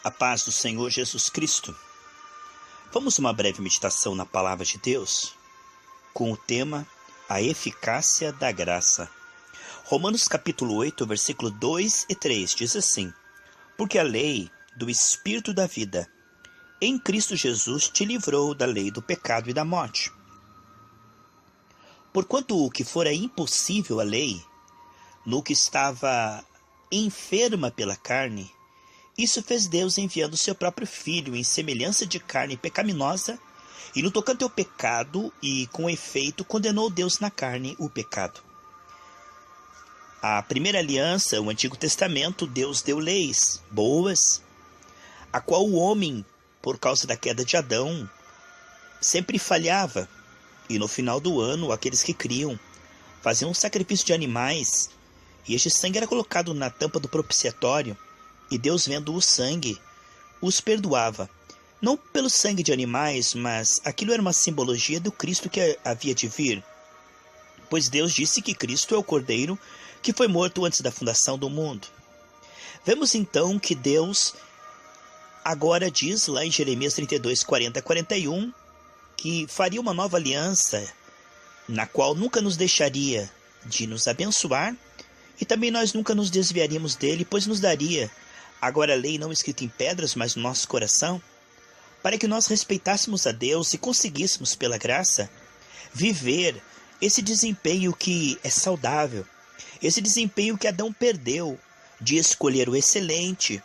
A paz do Senhor Jesus Cristo. Vamos uma breve meditação na Palavra de Deus, com o tema A Eficácia da Graça. Romanos capítulo 8, versículo 2 e 3 diz assim: Porque a lei do Espírito da vida em Cristo Jesus te livrou da lei do pecado e da morte. Porquanto o que fora impossível à lei, no que estava enferma pela carne, isso fez Deus enviando seu próprio Filho em semelhança de carne pecaminosa, e no tocante ao pecado, e com efeito condenou Deus na carne o pecado. A primeira aliança, o Antigo Testamento, Deus deu leis boas, a qual o homem, por causa da queda de Adão, sempre falhava. E no final do ano, aqueles que criam faziam um sacrifício de animais, e este sangue era colocado na tampa do propiciatório, e Deus, vendo o sangue, os perdoava. Não pelo sangue de animais, mas aquilo era uma simbologia do Cristo que havia de vir. Pois Deus disse que Cristo é o Cordeiro que foi morto antes da fundação do mundo. Vemos então que Deus agora diz lá em Jeremias 32, 40 a 41, que faria uma nova aliança, na qual nunca nos deixaria de nos abençoar, e também nós nunca nos desviaríamos dele, pois nos daria agora a lei não escrita em pedras, mas no nosso coração, para que nós respeitássemos a Deus e conseguíssemos, pela graça, viver esse desempenho que é saudável, esse desempenho que Adão perdeu, de escolher o excelente,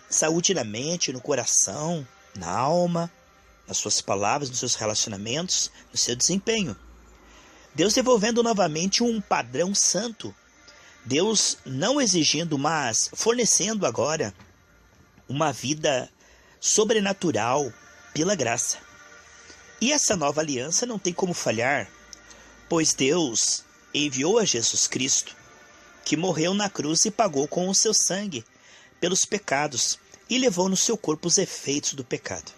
saúde na mente, no coração, na alma, nas suas palavras, nos seus relacionamentos, no seu desempenho. Deus devolvendo novamente um padrão santo, Deus não exigindo, mas fornecendo agora uma vida sobrenatural pela graça. E essa nova aliança não tem como falhar, pois Deus enviou a Jesus Cristo, que morreu na cruz e pagou com o seu sangue pelos pecados e levou no seu corpo os efeitos do pecado.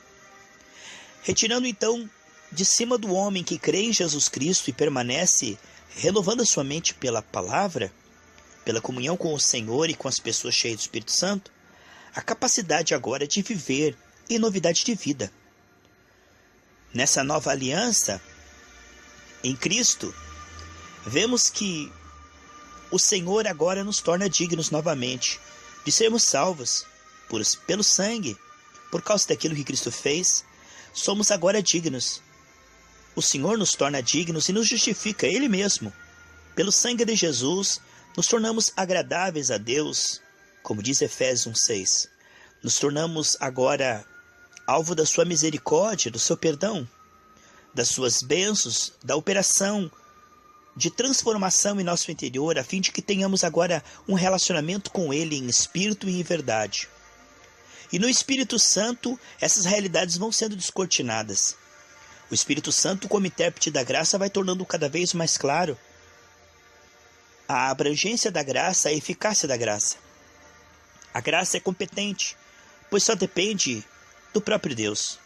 Retirando então de cima do homem que crê em Jesus Cristo e permanece renovando a sua mente pela palavra, pela comunhão com o Senhor e com as pessoas cheias do Espírito Santo, a capacidade agora de viver em novidade de vida. Nessa nova aliança, em Cristo, vemos que o Senhor agora nos torna dignos novamente de sermos salvos pelo sangue, por causa daquilo que Cristo fez. Somos agora dignos. O Senhor nos torna dignos e nos justifica Ele mesmo. Pelo sangue de Jesus, nos tornamos agradáveis a Deus, como diz Efésios 1:6. Nos tornamos agora alvo da sua misericórdia, do seu perdão, das suas bênçãos, da operação de transformação em nosso interior, a fim de que tenhamos agora um relacionamento com Ele em espírito e em verdade. E no Espírito Santo, essas realidades vão sendo descortinadas. O Espírito Santo, como intérprete da graça, vai tornando cada vez mais claro a abrangência da graça, a eficácia da graça. A graça é competente, pois só depende do próprio Deus.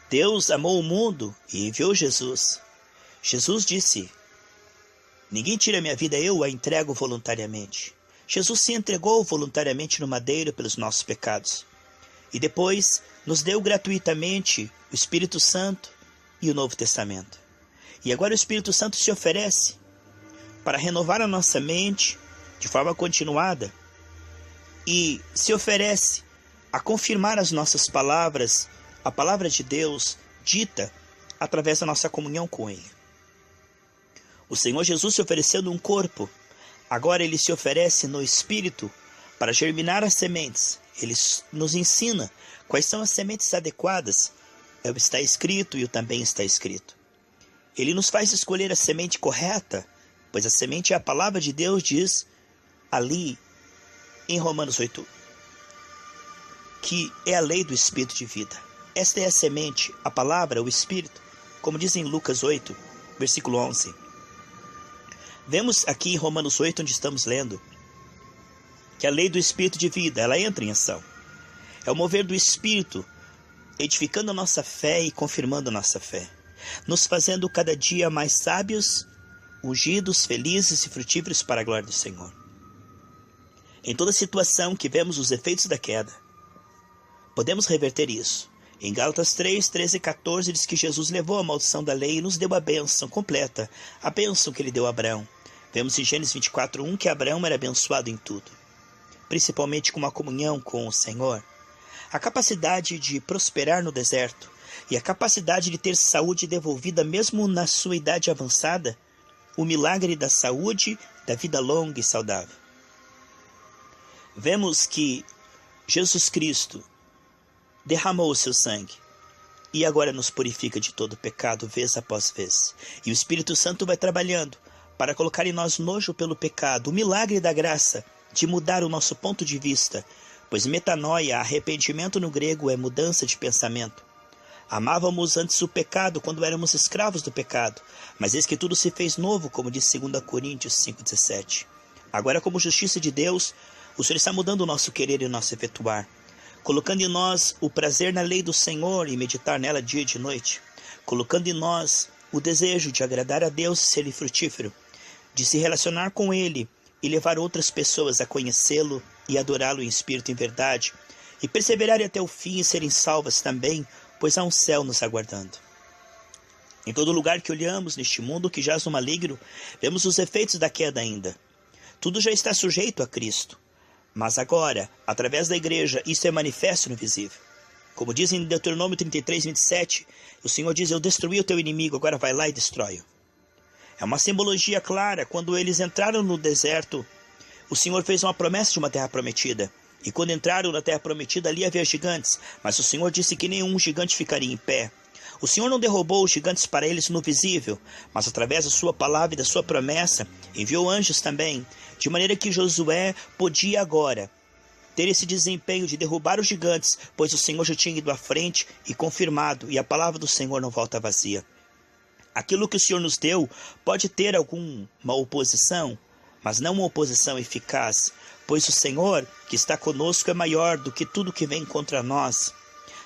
Deus amou o mundo e enviou Jesus. Jesus disse: ninguém tira minha vida, eu a entrego voluntariamente. Jesus se entregou voluntariamente no madeiro pelos nossos pecados. E depois nos deu gratuitamente o Espírito Santo e o Novo Testamento. E agora o Espírito Santo se oferece para renovar a nossa mente de forma continuada e se oferece a confirmar as nossas palavras, a palavra de Deus dita através da nossa comunhão com Ele. O Senhor Jesus se ofereceu num corpo, agora Ele se oferece no Espírito para germinar as sementes. Ele nos ensina quais são as sementes adequadas. É o está escrito e o também está escrito. Ele nos faz escolher a semente correta, pois a semente é a palavra de Deus, diz ali em Romanos 8, que é a lei do Espírito de vida. Esta é a semente, a palavra, o Espírito, como diz em Lucas 8, versículo 11. Vemos aqui em Romanos 8, onde estamos lendo, que a lei do Espírito de vida, ela entra em ação. É o mover do Espírito, edificando a nossa fé e confirmando a nossa fé, nos fazendo cada dia mais sábios, ungidos, felizes e frutíferos para a glória do Senhor. Em toda situação que vemos os efeitos da queda, Podemos reverter isso. Em Gálatas 3, 13 e 14 diz que Jesus levou a maldição da lei e nos deu a bênção completa, a bênção que ele deu a Abraão. Vemos em Gênesis 24, 1 que Abraão era abençoado em tudo, principalmente com uma comunhão com o Senhor. A capacidade de prosperar no deserto e a capacidade de ter saúde devolvida mesmo na sua idade avançada, o milagre da saúde, da vida longa e saudável. Vemos que Jesus Cristo derramou o seu sangue e agora nos purifica de todo pecado vez após vez. E o Espírito Santo vai trabalhando para colocar em nós nojo pelo pecado, o milagre da graça de mudar o nosso ponto de vista, pois metanoia, arrependimento no grego, é mudança de pensamento. Amávamos antes o pecado quando éramos escravos do pecado, mas eis que tudo se fez novo, como diz 2 Coríntios 5,17. Agora, como justiça de Deus, o Senhor está mudando o nosso querer e o nosso efetuar, colocando em nós o prazer na lei do Senhor e meditar nela dia e de noite, colocando em nós o desejo de agradar a Deus e ser frutífero, de se relacionar com Ele e levar outras pessoas a conhecê-lo e adorá-lo em espírito e em verdade, e perseverarem até o fim e serem salvas também, pois há um céu nos aguardando. Em todo lugar que olhamos neste mundo que jaz no maligno, vemos os efeitos da queda ainda. Tudo já está sujeito a Cristo. Mas agora, através da igreja, isso é manifesto no visível. Como diz em Deuteronômio 33, 27, o Senhor diz: eu destruí o teu inimigo, agora vai lá e destrói-o. É uma simbologia clara. Quando eles entraram no deserto, o Senhor fez uma promessa de uma terra prometida. E quando entraram na terra prometida, ali havia gigantes, mas o Senhor disse que nenhum gigante ficaria em pé. O Senhor não derrubou os gigantes para eles no visível, mas através da sua palavra e da sua promessa, enviou anjos também, de maneira que Josué podia agora ter esse desempenho de derrubar os gigantes, pois o Senhor já tinha ido à frente e confirmado, e a palavra do Senhor não volta vazia. Aquilo que o Senhor nos deu pode ter alguma oposição, mas não uma oposição eficaz, pois o Senhor que está conosco é maior do que tudo que vem contra nós.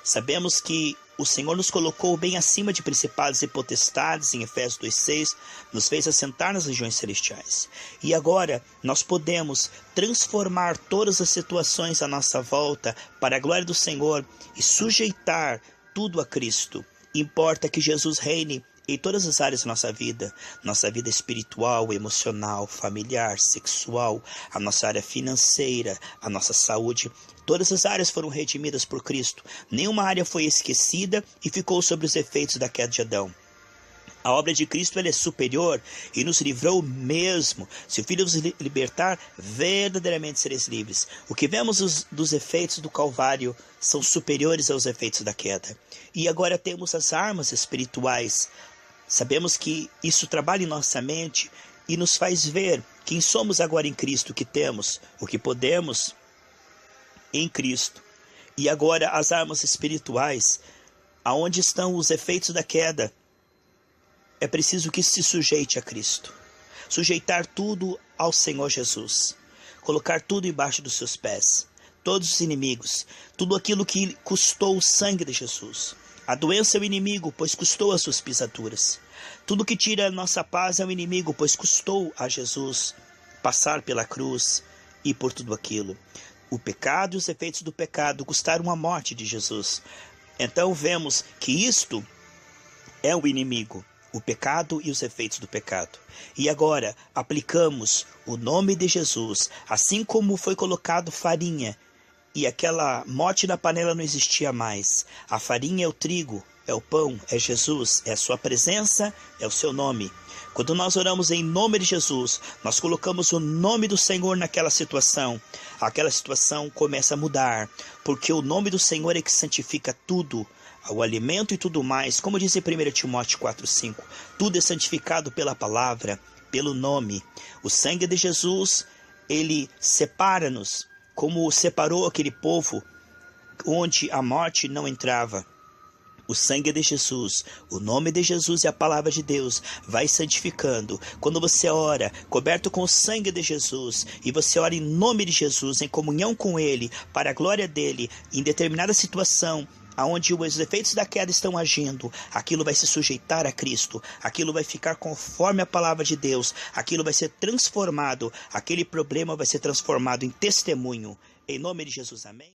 Sabemos que o Senhor nos colocou bem acima de principados e potestades, em Efésios 2,6, nos fez assentar nas regiões celestiais. E agora nós podemos transformar todas as situações à nossa volta para a glória do Senhor e sujeitar tudo a Cristo. Importa que Jesus reine em todas as áreas da nossa vida espiritual, emocional, familiar, sexual, a nossa área financeira, a nossa saúde. Todas as áreas foram redimidas por Cristo. Nenhuma área foi esquecida e ficou sob os efeitos da queda de Adão. A obra de Cristo ela é superior e nos livrou mesmo. Se o Filho vos libertar, verdadeiramente sereis livres. O que vemos dos efeitos do Calvário são superiores aos efeitos da queda. E agora temos as armas espirituais. Sabemos que isso trabalha em nossa mente e nos faz ver quem somos agora em Cristo, o que temos, o que podemos em Cristo. E agora as armas espirituais, aonde estão os efeitos da queda, é preciso que se sujeite a Cristo. Sujeitar tudo ao Senhor Jesus. Colocar tudo embaixo dos seus pés. Todos os inimigos. Tudo aquilo que custou o sangue de Jesus. A doença é o inimigo, pois custou as suas pisaduras. Tudo que tira a nossa paz é o inimigo, pois custou a Jesus passar pela cruz e por tudo aquilo. O pecado e os efeitos do pecado custaram a morte de Jesus. Então vemos que isto é o inimigo, o pecado e os efeitos do pecado. E agora aplicamos o nome de Jesus, assim como foi colocado farinha, e aquela morte na panela não existia mais. A farinha é o trigo, é o pão, é Jesus, é a sua presença, é o seu nome. Quando nós oramos em nome de Jesus, nós colocamos o nome do Senhor naquela situação. Aquela situação começa a mudar, porque o nome do Senhor é que santifica tudo, o alimento e tudo mais. Como diz em 1 Timóteo 4,5, tudo é santificado pela palavra, pelo nome. O sangue de Jesus, ele separa-nos, como separou aquele povo onde a morte não entrava. O sangue de Jesus, o nome de Jesus e a palavra de Deus vai santificando. Quando você ora, coberto com o sangue de Jesus, e você ora em nome de Jesus, em comunhão com Ele, para a glória dEle, em determinada situação, aonde os efeitos da queda estão agindo, aquilo vai se sujeitar a Cristo, aquilo vai ficar conforme a palavra de Deus, aquilo vai ser transformado, aquele problema vai ser transformado em testemunho. Em nome de Jesus, amém.